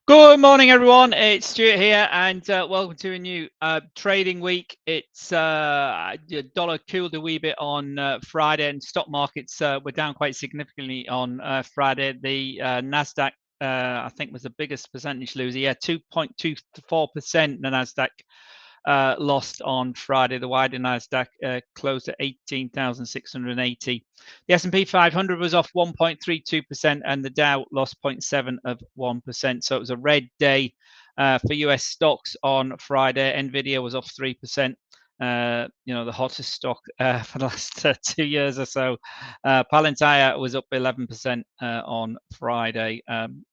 Good morning, everyone. It's Stuart here, and welcome to a new trading week. It's the dollar cooled a wee bit on Friday, and stock markets were down quite significantly on Friday. The Nasdaq, I think, was the biggest percentage loser. Yeah, 2.24%. The Nasdaq lost on Friday. The wider Nasdaq closed at 18,680. The S&P 500 was off 1.32%, and the Dow lost 0.7%. So it was a red day for US stocks on Friday. Nvidia was off 3%. The hottest stock for the last 2 years or so. Palantir was up 11% on Friday.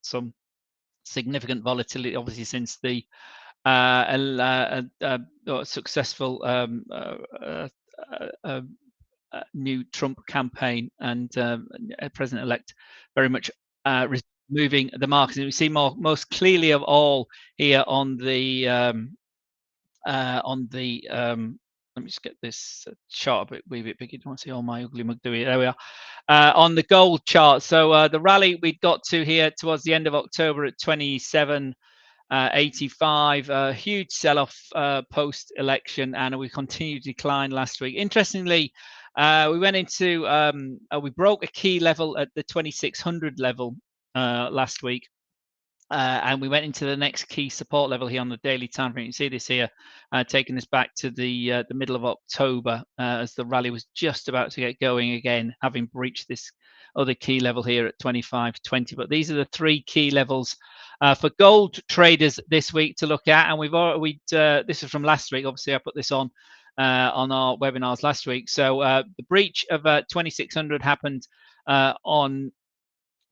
Some significant volatility, obviously, since the successful new Trump campaign, and President-elect very much moving the markets. And we see most clearly of all here on the let me just get this chart a wee bit bigger. You don't want to see all my ugly mug, do we? There we are. On the gold chart. So the rally we got to here towards the end of October at 27.85, huge sell-off post-election, and we continued to decline last week. Interestingly, we went into we broke a key level at the 2600 level last week. And we went into the next key support level here on the daily time frame. You see this here, taking us back to the middle of October, as the rally was just about to get going again, having breached this other key level here at 25.20. But these are the three key levels for gold traders this week to look at. And this is from last week. Obviously, I put this on our webinars last week. So the breach of 2600 happened on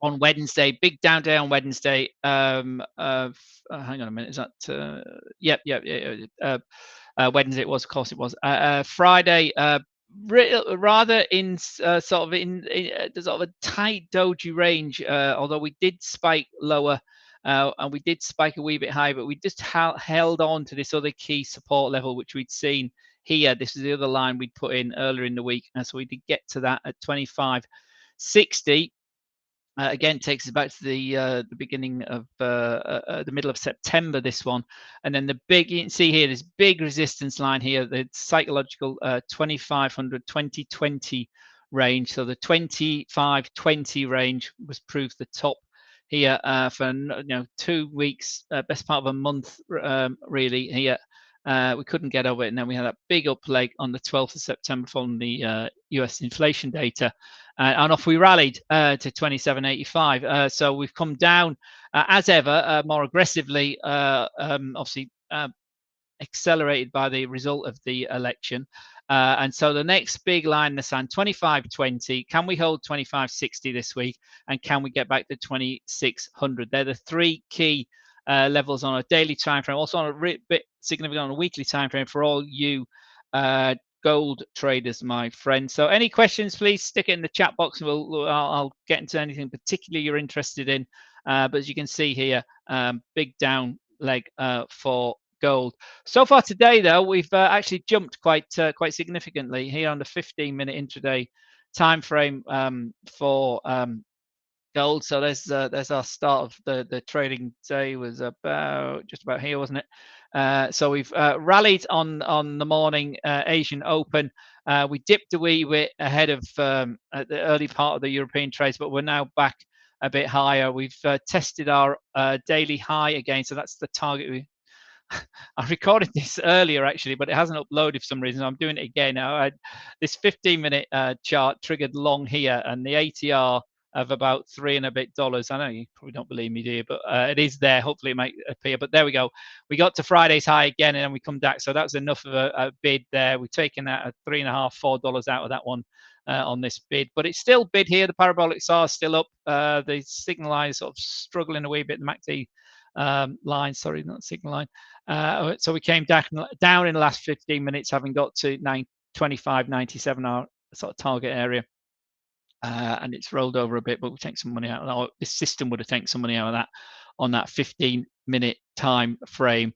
Wednesday. Big down day on Wednesday. Hang on a minute. Is that? Wednesday it was. Of course it was. Friday. Rather in sort of a tight doji range. Although we did spike lower. And we did spike a wee bit high, but we just held on to this other key support level, which we'd seen here. This is the other line we'd put in earlier in the week, and so we did get to that at 25.60. Again, takes us back to the beginning of the middle of September, this one. And then you can see here, this big resistance line here, the psychological 2500, 2020 range. So the 2520 range was proved the top here for 2 weeks, best part of a month, really here. We couldn't get over it, and then we had that big up leg on the 12th of September following the US inflation data, and off we rallied to 27.85. So we've come down as ever, more aggressively, obviously accelerated by the result of the election. And so the next big line in the sand, 25.20. Can we hold 25.60 this week? And can we get back to 2600? They're the three key levels on a daily time frame, also on a bit significant on a weekly time frame for all you gold traders, my friends. So any questions, please stick it in the chat box, and I'll get into anything particularly you're interested in. But as you can see here, big down leg for gold. So far today, though, we've actually jumped quite significantly here on the 15-minute intraday time frame for gold. So there's our start of the trading day. Was just about here, wasn't it? So we've rallied on the morning Asian Open. We dipped a wee bit ahead of at the early part of the European trades, but we're now back a bit higher. We've tested our daily high again, so that's the target. I recorded this earlier actually, but it hasn't uploaded for some reason. I'm doing it again now. This 15-minute chart triggered long here, and the ATR of about $3 and a bit. I know you probably don't believe me, do you? But it is there. Hopefully it might appear. But there we go. We got to Friday's high again, and then we come back. So that's enough of a bid there. We've taken that $3.5, $4 out of that one on this bid. But it's still bid here. The parabolics are still up. The signal line is sort of struggling a wee bit. The MACD line, sorry, not signal line. So we came down in the last 15 minutes, having got to 25.97, our sort of target area. And it's rolled over a bit, but we'll take some money out of that. Or this system would have taken some money out of that on that 15-minute time frame.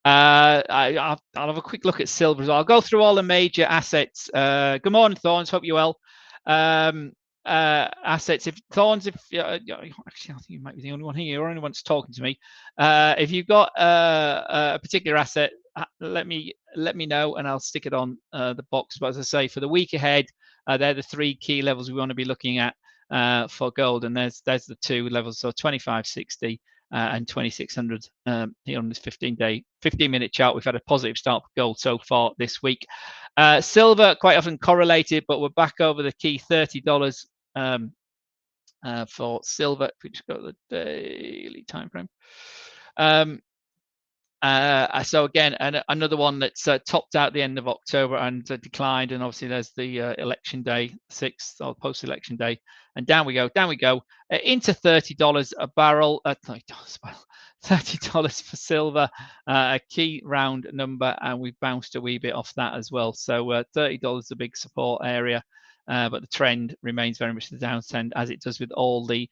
I'll have a quick look at silver as well. I'll go through all the major assets. Good morning, Thorns. Hope you're well. assets. If Thorns, actually, I think you might be the only one here. You're the only one that's talking to me. If you've got a particular asset, let me know, and I'll stick it on the box. But as I say, for the week ahead, they're the 3 key levels we want to be looking at for gold, and there's the 2 levels, so 2560 and 2600 here on this 15-minute chart. We've had a positive start for gold so far this week. Silver quite often correlated, but we're back over the key $30 for silver. If we just go to the daily time frame. So again, another one that's topped out the end of October and declined, and obviously there's the election day, 6th or post-election day, and down we go into $30 a barrel. $30 for silver, a key round number, and we've bounced a wee bit off that as well. So $30 is a big support area, but the trend remains very much the downtrend, as it does with all the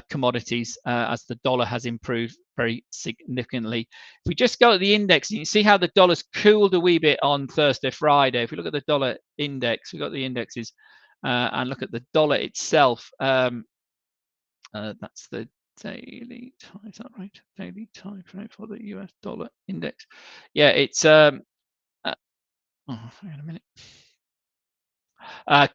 commodities, as the dollar has improved very significantly. If we just go to the index, you can see how the dollar's cooled a wee bit on Thursday, Friday. If we look at the dollar index, we've got the indexes, and look at the dollar itself. That's the daily time, is that right? Daily time frame for the US dollar index. Yeah, it's hang on a minute.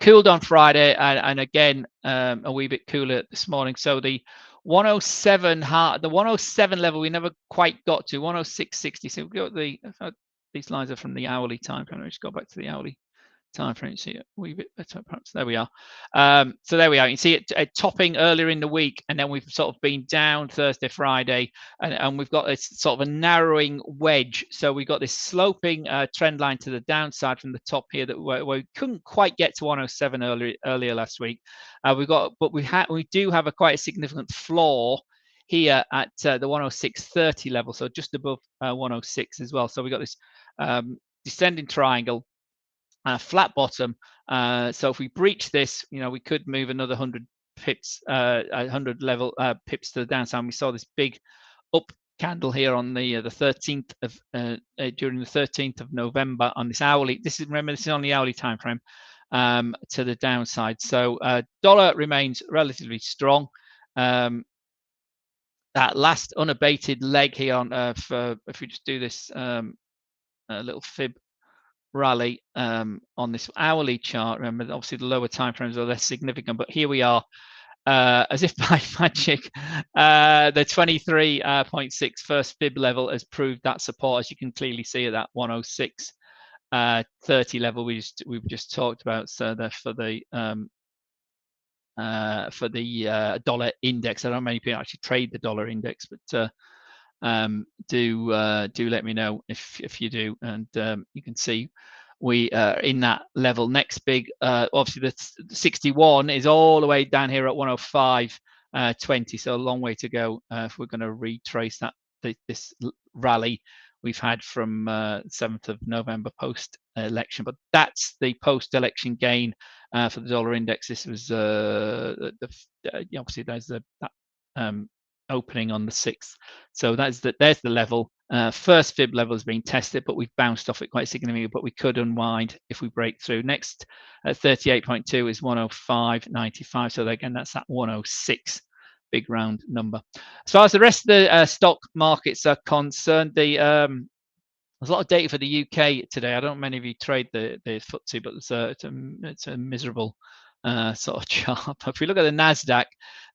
Cooled on Friday, and again a wee bit cooler this morning. So the 107 the 107 level we never quite got to, 106.60. So we've got these lines are from the hourly time frame. Let's go back to the hourly time frame. See it a wee bit better, perhaps. There we are. So there we are. You can see it topping earlier in the week, and then we've sort of been down Thursday, Friday, and we've got this sort of a narrowing wedge. So we've got this sloping trend line to the downside from the top here that where we couldn't quite get to 107 earlier last week. We do have quite a significant floor here at the 106.30 level, so just above 106 as well. So we've got this descending triangle. Flat bottom. So if we breach this, we could move another 100 pips, 100 level pips to the downside. We saw this big up candle here on the 13th of during the 13th of November on this hourly. This is on the hourly time frame to the downside. So dollar remains relatively strong. That last unabated leg here on if we just do this little fib rally on this hourly chart. Remember, obviously the lower time frames are less significant, but here we are, as if by magic, the 23.6 first fib level has proved that support, as you can clearly see at that 106.30 level we've just talked about. So for the dollar index. I don't know many people actually trade the dollar index, but do let me know if you do, and you can see we are in that level. Next big, obviously the 61 is all the way down here at 105.20, so a long way to go if we're going to retrace that this rally we've had from 7th of November post-election. But that's the post-election gain for the dollar index. This was obviously there's that opening on the 6th. So there's the level. First fib level has been tested, but we've bounced off it quite significantly, but we could unwind if we break through. Next at 38.2 is 105.95. So again, that's that 106 big round number. As far as the rest of the stock markets are concerned, there's a lot of data for the UK today. I don't know many of you trade the FTSE, but it's a miserable sort of chart. If we look at the Nasdaq,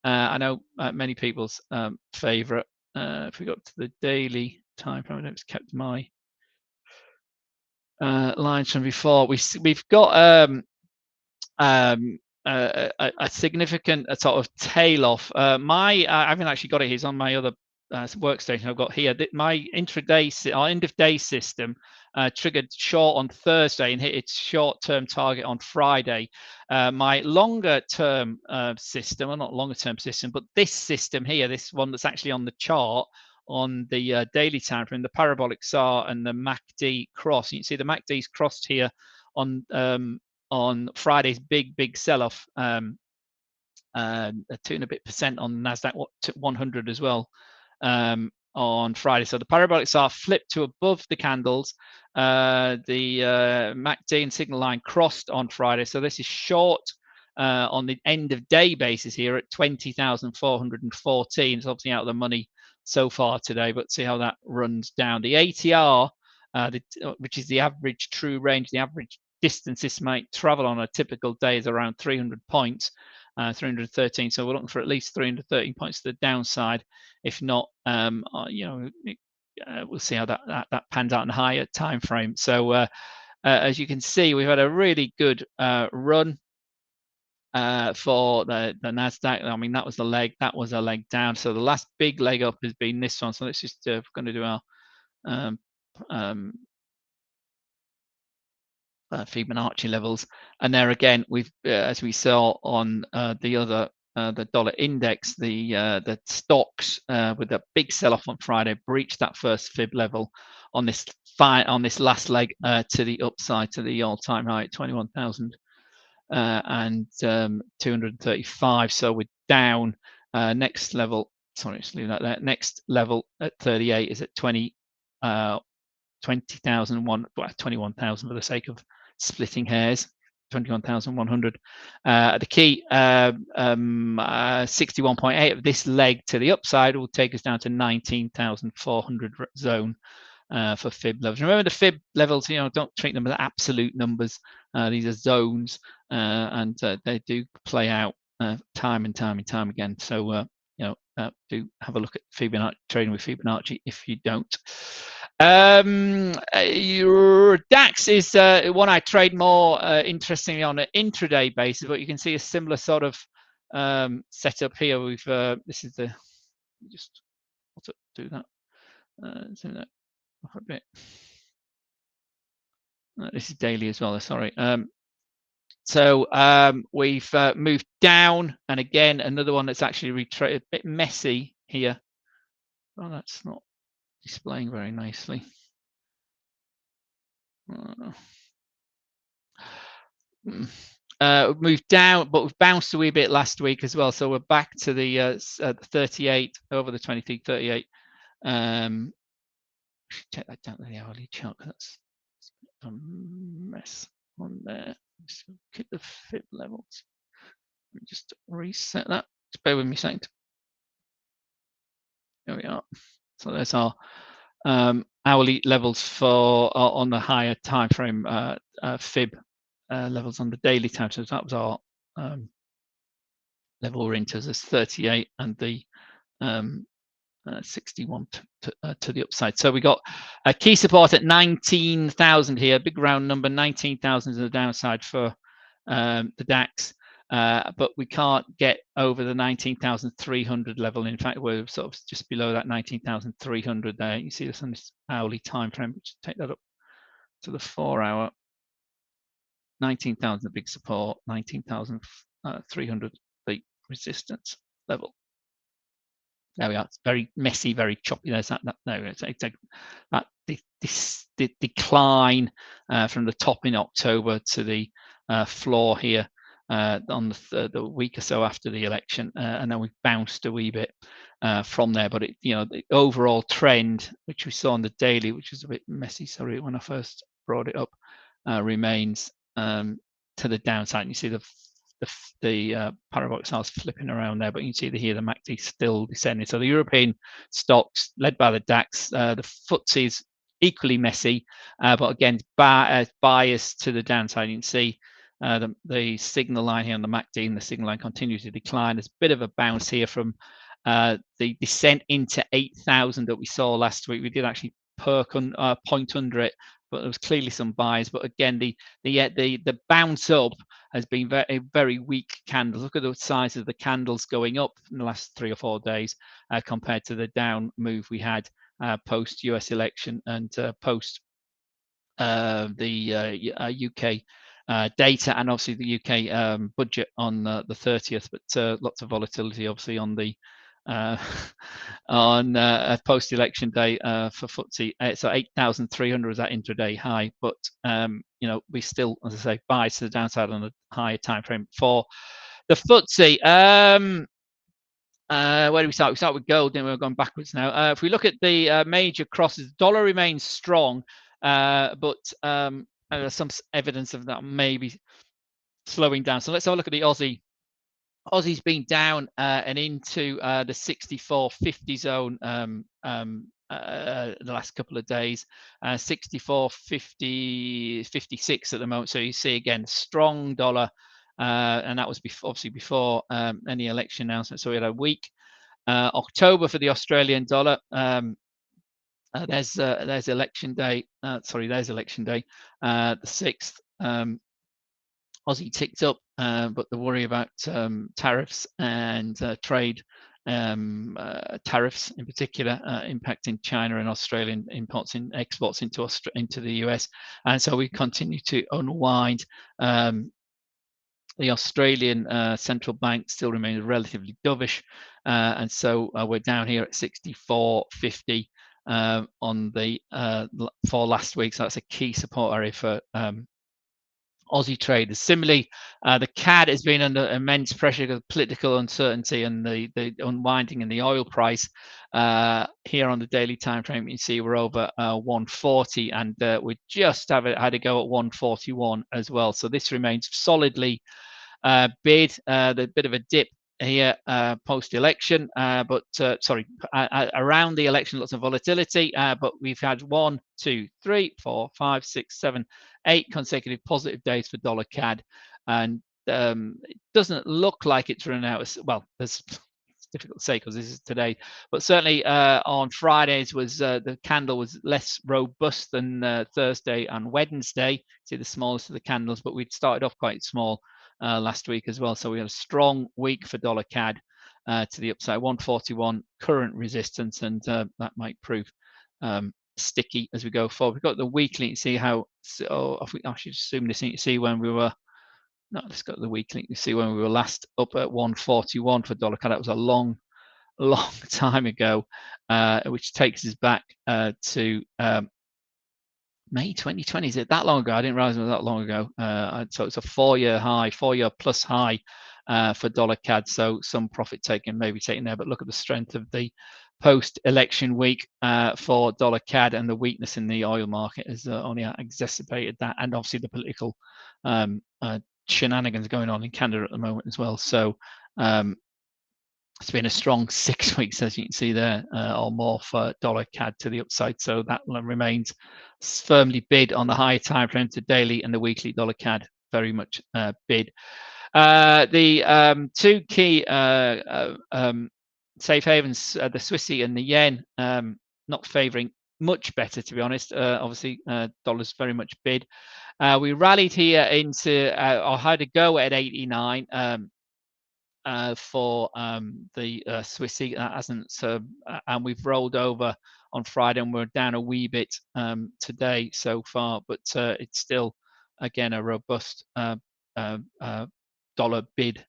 I know many people's favorite. If we go up to the daily time frame, I just kept my lines from before. We've got a significant sort of tail off. I haven't actually got it here. It's on my other workstation I've got here. My intraday or end of day system triggered short on Thursday and hit its short-term target on Friday. My longer-term system, well, not longer-term system, but this system here, this one that's actually on the chart on the daily time frame, the parabolic SAR and the MACD cross. You can see the MACD's crossed here on Friday's big sell-off, 2% and a bit on Nasdaq 100 as well on Friday. So the parabolic SAR flipped to above the candles. The MACD and signal line crossed on Friday. So this is short on the end of day basis here at 20,414. It's obviously out of the money so far today, but see how that runs down. The ATR, which is the average true range, the average distance this might travel on a typical day, is around 300 points, 313. So we're looking for at least 313 points to the downside. If not, we'll see how that pans out in a higher time frame. So as you can see, we've had a really good run for the Nasdaq. I mean, that was the leg. That was a leg down. So the last big leg up has been this one. So let's just going to do our Fibonacci levels, and there again, we've as we saw on the other the dollar index, the stocks with a big sell-off on Friday breached that first fib level on this last leg to the upside, to the all-time high at 21,000 and 235. So we're down. Next level, sorry, just leave that there. Next level at 38 is at 20,001, 21,000 for the sake of splitting hairs. 21,100. The key 61.8 of this leg to the upside will take us down to 19,400 zone for fib levels. Remember, the fib levels, don't treat them as absolute numbers. These are zones, and they do play out time and time again. So do have a look at Fibonacci, trading with Fibonacci if you don't. Your DAX is one I trade more interestingly on an intraday basis, but you can see a similar sort of setup here. We've this is the just do that. Zoom that off a bit. This is daily as well. Sorry. So we've moved down, and again another one that's actually retraced, a bit messy here. Oh, that's not displaying very nicely. Moved down, but we've bounced a wee bit last week as well. So we're back to the 38 over the 23, 38. Check that down to the hourly chart. That's a mess on there. Just keep the fib levels. Let me just reset that. Just bear with me a second. There we are. So there's our hourly levels for on the higher time frame fib levels on the daily time. So that was our level we're into, as 38 and the 61 to the upside. So we got a key support at 19,000 here, big round number. 19,000 is the downside for the DAX, but we can't get over the 19,300 level. In fact, we're sort of just below that 19,300 there. You see this on this hourly time frame. Which take that up to the 4-hour. 19,000 big support, 19,300 the resistance level. There we are. It's very messy, very choppy. There's that. There it's that the decline from the top in October to the floor here on the week or so after the election, and then we've bounced a wee bit from there. But the overall trend, which we saw on the daily, which was a bit messy, sorry, when I first brought it up, remains to the downside. And you see the parabolic stars flipping around there, but you can see here the MACD still descending. So the European stocks, led by the DAX, the FTSE is equally messy, but again biased to the downside. You can see the signal line here on the MACD, and the signal line continues to decline. There's a bit of a bounce here from the descent into 8,000 that we saw last week. We did actually point under it, but there was clearly some buys. But again, the bounce up has been very, very weak candles. Look at the size of the candles going up in the last 3 or 4 days compared to the down move we had post US election and post the UK data, and obviously the UK budget on the 30th. But lots of volatility, obviously, on the on post-election day for FTSE. So 8,300 was that intraday high, but we still, as I say, buy to the downside on a higher time frame for the FTSE. Where do we start? We start with gold, then we're going backwards now. If we look at the major crosses, dollar remains strong, but there's some evidence of that maybe slowing down. So let's have a look at the Aussie. Aussie's been down and into the 64.50 zone the last couple of days. 64.50, 56 at the moment. So you see again, strong dollar, and that was obviously before any election announcement. So we had a weak October for the Australian dollar. There's election day. There's election day, the 6th. Aussie ticked up, but the worry about tariffs and trade tariffs in particular impacting China and Australian imports and exports into the US, and so we continue to unwind. The Australian central bank still remains relatively dovish, and so we're down here at 64.50 on the for last week. So that's a key support area for Aussie traders. Similarly, the CAD has been under immense pressure because of political uncertainty and the unwinding in the oil price. Here on the daily time frame, you see we're over 140, and we just had to go at 141 as well. So this remains solidly bid. The bit of a dip here post-election, but around the election, lots of volatility, but we've had 1, 2, 3, 4, 5, 6, 7, 8 consecutive positive days for dollar CAD, and it doesn't look like it's running out. Well, it's difficult to say because this is today, but certainly on Fridays was the candle was less robust than Thursday and Wednesday. See the smallest of the candles, but we'd started off quite small last week as well. So we had a strong week for dollar CAD to the upside. 141 current resistance, and that might prove sticky as we go forward. We've got the weekly to see how. So I should assume this to see when we were. No, let's go to the weekly to see when we were last up at 141 for dollar CAD. That was a long time ago, which takes us back to May 2020. Is it that long ago? I didn't realize it was that long ago. So it's a 4-year plus high for dollar CAD. So some profit taken, maybe taken there. But look at the strength of the post-election week for dollar CAD, and the weakness in the oil market has only exacerbated that, and obviously the political shenanigans going on in Canada at the moment as well. So it's been a strong 6 weeks, as you can see there, or more for dollar CAD to the upside. So that remains firmly bid on the higher time frame to daily, and the weekly dollar CAD very much bid. The two key safe havens, the Swissy and the yen, not favouring much better, to be honest. Obviously, dollars very much bid. We rallied here into, or had to go at 89 for the Swissy. That hasn't, and we've rolled over on Friday, and we're down a wee bit today so far, but it's still, again, a robust dollar bid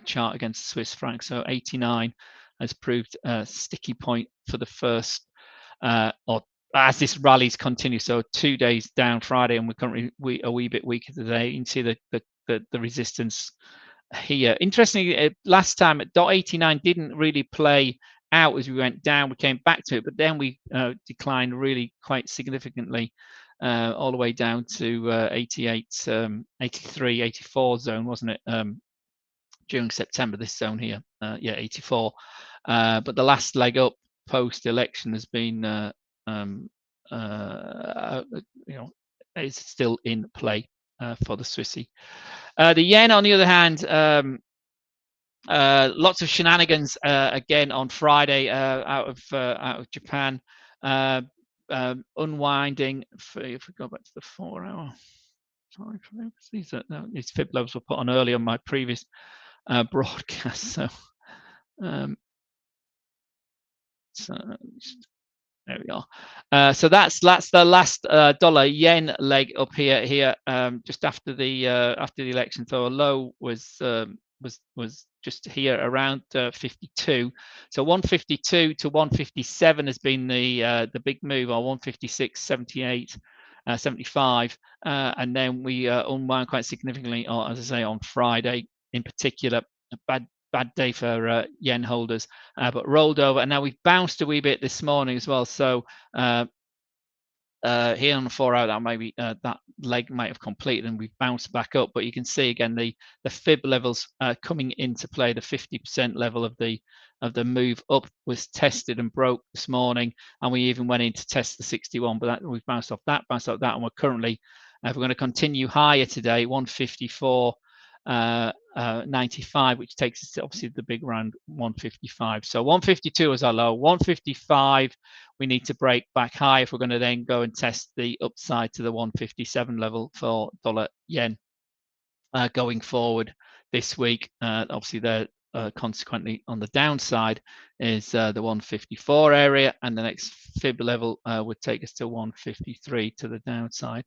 chart against the Swiss franc. So 89 has proved a sticky point for the first, or as this rallies continue. So 2 days down Friday, and we're currently a wee bit weaker today. You can see the resistance here. Interestingly, last time at .89 didn't really play out as we went down. We came back to it, but then we declined really quite significantly, all the way down to 88, 83, 84 zone, wasn't it? During September, this zone here, 84. But the last leg up post-election has been, is still in play for the Swissy. The yen, on the other hand, lots of shenanigans again on Friday out of Japan, unwinding. If we go back to the 4-hour time frame, these fib levels were put on early on my previous broadcast. So, there we are. So that's the last dollar yen leg up here. Just after the election. So a low was just here around 52. So 152 to 157 has been the big move, or 156.78, 75, and then we unwound quite significantly, or as I say, on Friday in particular. A bad day for yen holders, but rolled over, and now we've bounced a wee bit this morning as well. So here on the 4 hour, that maybe that leg might have completed and we've bounced back up. But you can see again the fib levels coming into play. The 50% level of the move up was tested and broke this morning, and we even went in to test the 61, but that we've bounced off that, and we're currently, if we're going to continue higher today, 154. 95, which takes us to obviously the big round 155. So 152 is our low. 155, we need to break back high if we're going to then go and test the upside to the 157 level for dollar yen going forward this week. Obviously, they're consequently on the downside is the 154 area, and the next fib level would take us to 153 to the downside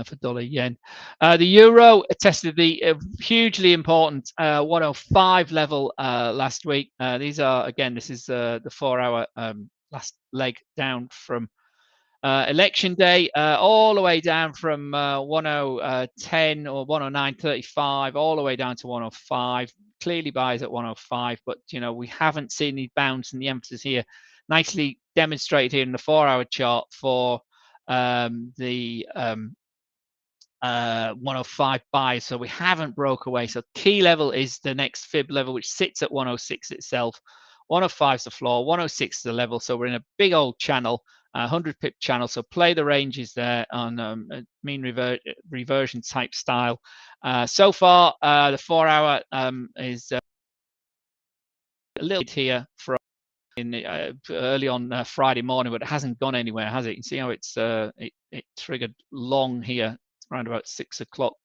for dollar yen. The euro tested the hugely important 105 level last week. These are, again, this is the 4 hour last leg down from election day, all the way down from 10 or 109.35 all the way down to 105. Clearly buys at 105, but we haven't seen the bounce, and the emphasis here nicely demonstrated here in the 4 hour chart for the 105 buys. So we haven't broke away. So key level is the next fib level, which sits at 106 itself. 105 is the floor, 106 is the level. So we're in a big old channel, 100 pip channel. So play the ranges there on mean reversion type style. So far, the 4 hour is a little bit here from early on Friday morning, but it hasn't gone anywhere, has it? You can see how it's it triggered long here around about 6 o'clock.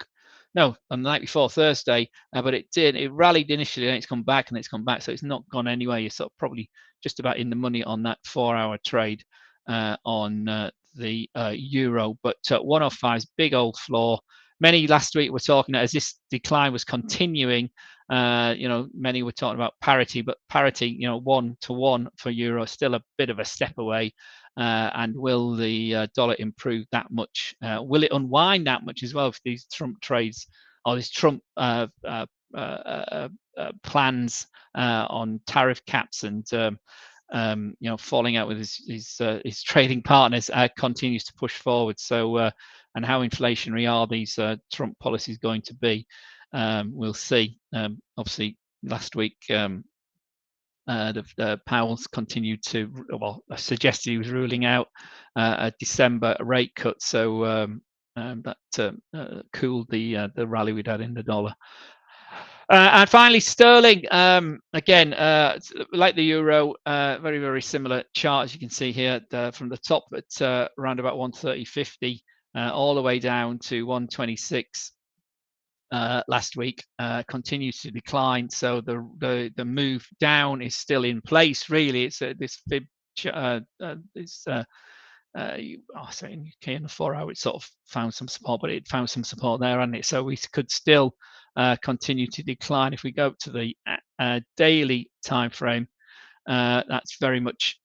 No, on the night before Thursday, but it rallied initially, and it's come back, so it's not gone anywhere. You're sort of probably just about in the money on that 4 hour trade on the euro, but 105 is big old floor. Many last week were talking as this decline was continuing. Many were talking about parity, but parity, 1 to 1 for euro, still a bit of a step away. And will the dollar improve that much? Will it unwind that much as well if these Trump trades or these Trump plans on tariff caps and falling out with his trading partners continues to push forward? So and how inflationary are these Trump policies going to be? We'll see. Obviously, last week Powell's continued to, suggested he was ruling out a December rate cut, so that cooled the rally we'd had in the dollar. And finally, sterling, again, like the euro, very, very similar chart, as you can see here, from the top at around about 130.50 all the way down to 126 last week, continues to decline. So the move down is still in place. Really, it's this fib. In the 4 hour, it sort of found some support, but it found some support there, and so we could still continue to decline. If we go to the daily time frame, that's very much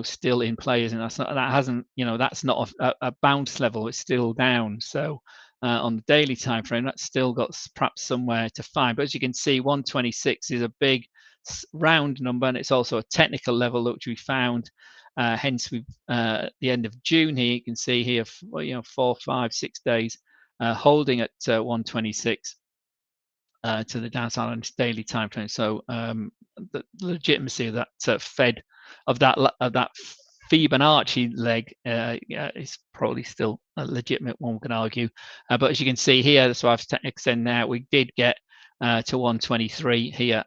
still in play, isn't it? That's not a bounce level. It's still down. So on the daily time frame, that's still got perhaps somewhere to find. But as you can see, 126 is a big round number, and it's also a technical level which we found. Hence, we've at the end of June here, you can see here, 4, 5, 6 days holding at 126 to the downside on its daily time frame. So the legitimacy of that Fed of that Fibonacci leg is probably still a legitimate one, we can argue. But as you can see here, so I've extended now, we did get to 123 here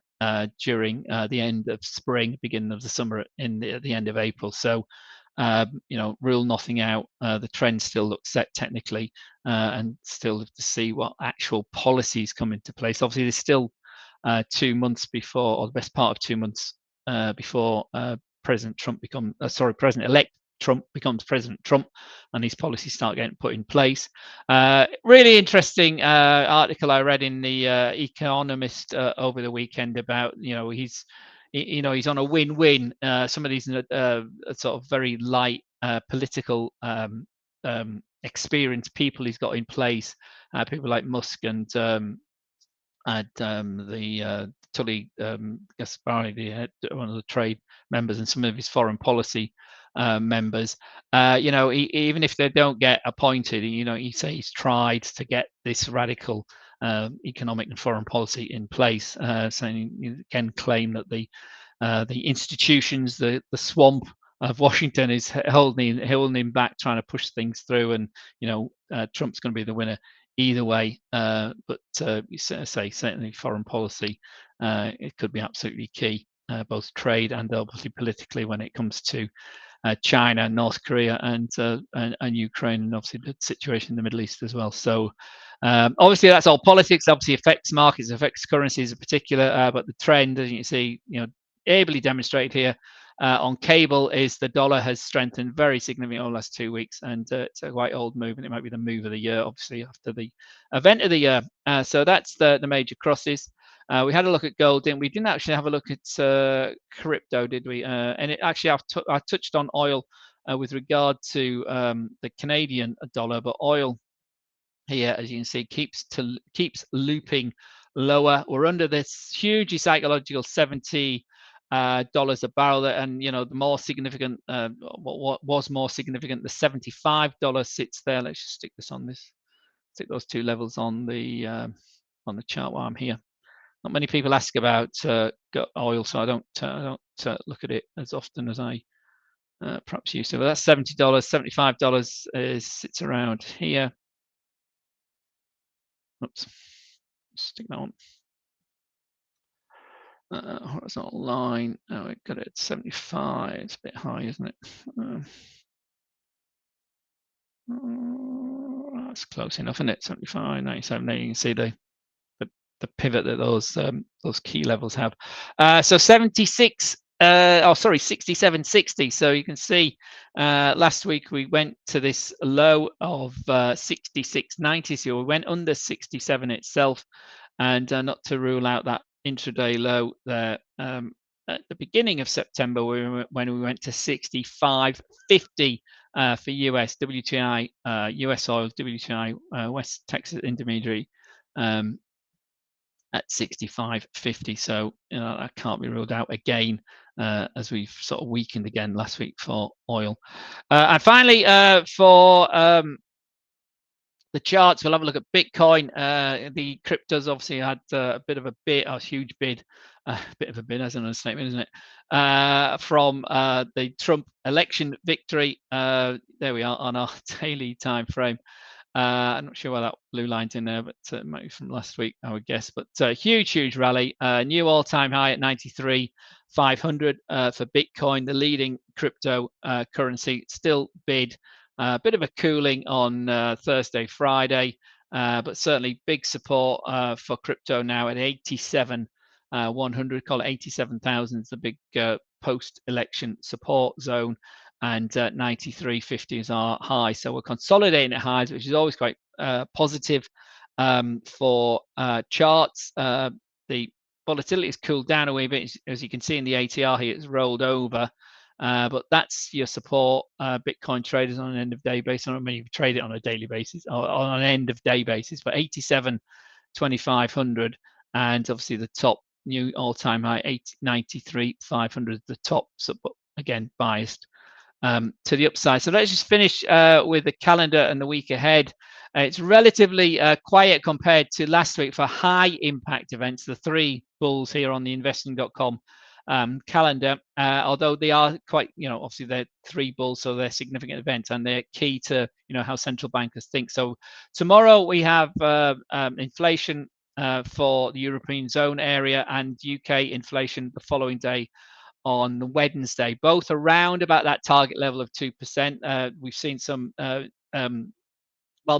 during the end of spring, beginning of the summer, in the end of April. So rule nothing out. The trend still looks set technically, and still to see what actual policies come into place. Obviously, there's still 2 months before, or the best part of 2 months before President-elect Trump becomes President Trump, and these policies start getting put in place. Really interesting article I read in the Economist over the weekend about he's on a win-win. Some of these sort of very light political experienced people he's got in place, people like Musk and the Tully Gaspari, one of the trade members, and some of his foreign policy members. Even if they don't get appointed, he says he's tried to get this radical economic and foreign policy in place, saying you can claim that the institutions, the swamp of Washington is holding him back, trying to push things through, and Trump's going to be the winner either way. But you say certainly foreign policy, it could be absolutely key, both trade and obviously politically when it comes to China, North Korea, and Ukraine, and obviously the situation in the Middle East as well. So obviously that's all politics. Obviously affects markets, affects currencies in particular. But the trend, as you can see, ably demonstrated here on cable, is the dollar has strengthened very significantly over the last 2 weeks, and it's a quite old move, and it might be the move of the year, obviously after the event of the year. So that's the major crosses. We had a look at gold, didn't we? Didn't actually have a look at crypto, did we? And it actually, I touched on oil with regard to the Canadian dollar, but oil here, as you can see, keeps looping lower. We're under this hugely psychological $70 a barrel, and the more significant, what was more significant, the $75 sits there. Let's just stick those two levels on the chart while I'm here. Not many people ask about oil, so I don't look at it as often as I perhaps used to. But that's $70, $75 sits around here. Oops, stick that on. Horizontal line. Oh, we got it at 75. It's a bit high, isn't it? That's close enough, isn't it? 75, 97. There you can see the pivot that those key levels have. So 67.60. So you can see last week we went to this low of 66.90. So we went under 67 itself, and not to rule out that intraday low there at the beginning of September when we went to 65.50 for US WTI, US oil WTI, West Texas Intermediary. At 65.50, so that can't be ruled out again, as we've sort of weakened again last week for oil. And finally, for the charts, we'll have a look at Bitcoin. The cryptos obviously had a bit of a bid, a huge bid, a bit of a bid, as an understatement, isn't it? From the Trump election victory. There we are on our daily time frame. I'm not sure why that blue line's in there, but it might be from last week, I would guess. But huge rally, new all-time high at 93,500 for Bitcoin, the leading crypto currency. Still bid, a bit of a cooling on Thursday, Friday, but certainly big support for crypto now at 87,100. Call it 87,000 is the big post-election support zone. And 93.50 is our high. So we're consolidating at highs, which is always quite positive for charts. The volatility has cooled down a wee bit. As you can see in the ATR here, it's rolled over. But that's your support, Bitcoin traders on an end of day basis. I don't mean you trade it on a daily basis, or on an end of day basis, but 87,500. And obviously the top new all-time high, 93,500, the top. So, but again, biased to the upside. So let's just finish with the calendar and the week ahead. It's relatively quiet compared to last week for high impact events, the three bulls here on the investing.com calendar, although they are quite, obviously they're three bulls, so they're significant events and they're key to, how central bankers think. So tomorrow we have inflation for the European zone area and UK inflation the following day on Wednesday, both around about that target level of 2%. We've seen some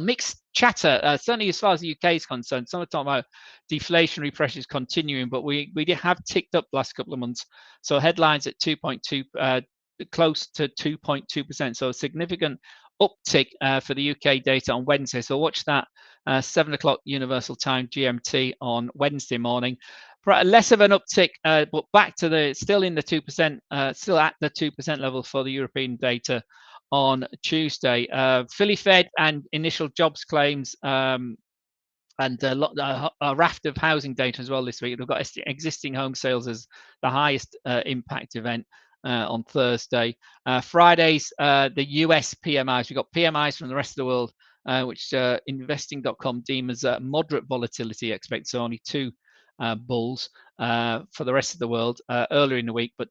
mixed chatter, certainly as far as the UK is concerned. Some are talking about deflationary pressures continuing, but we have ticked up the last couple of months. So headlines at 2.2, close to 2.2%. So a significant uptick for the UK data on Wednesday. So watch that 7 o'clock Universal Time GMT on Wednesday morning. Less of an uptick, but back to still in the 2%, still at the 2% level for the European data on Tuesday. Philly Fed and initial jobs claims and a raft of housing data as well this week. They've got existing home sales as the highest impact event. on Thursday. Friday's the US PMIs. We've got PMIs from the rest of the world, which investing.com deem as moderate volatility expected, so only two bulls for the rest of the world earlier in the week, but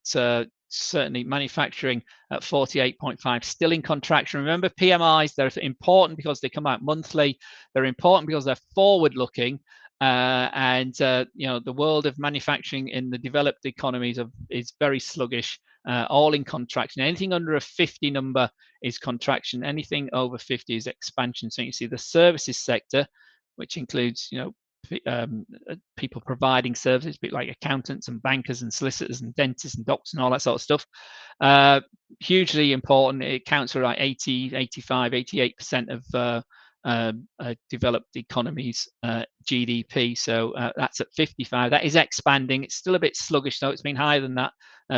certainly manufacturing at 48.5, still in contraction. Remember, PMIs, they're important because they come out monthly. They're important because they're forward looking. And the world of manufacturing in the developed economies is very sluggish, all in contraction. Anything under a 50 number is contraction. Anything over 50 is expansion. So you see the services sector, which includes people providing services, like accountants and bankers and solicitors and dentists and doctors and all that sort of stuff. Hugely important. It accounts for like 80, 85, 88% of developed economies GDP. So that's at 55. That is expanding. It's still a bit sluggish though. It's been higher than that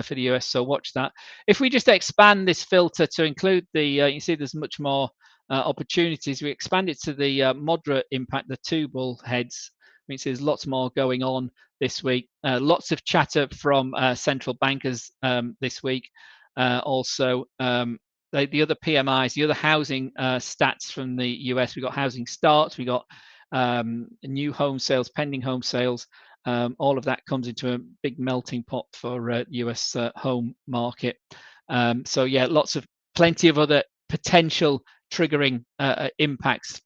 for the US. So watch that. If we just expand this filter to include the, you see there's much more opportunities. We expand it to the moderate impact, the two bull heads. Means there's lots more going on this week. Lots of chatter from central bankers this week. Also, the other PMIs, the other housing stats from the US. We got housing starts. We got new home sales, pending home sales. All of that comes into a big melting pot for US home market. So yeah, plenty of other potential triggering impacts.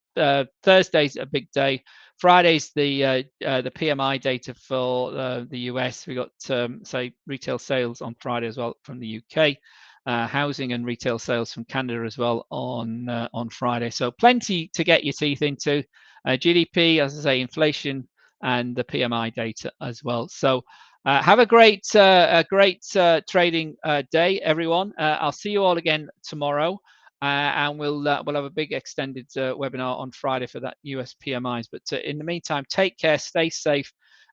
Thursday's a big day. Friday's the PMI data for the US. We got say retail sales on Friday as well from the UK, housing and retail sales from Canada as well on Friday. So plenty to get your teeth into. GDP, as I say, inflation, and the PMI data as well. So have a great trading day, everyone. I'll see you all again tomorrow. And we'll have a big extended webinar on Friday for that US PMIs. But in the meantime, take care, stay safe,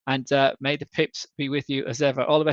and may the pips be with you as ever. All the best.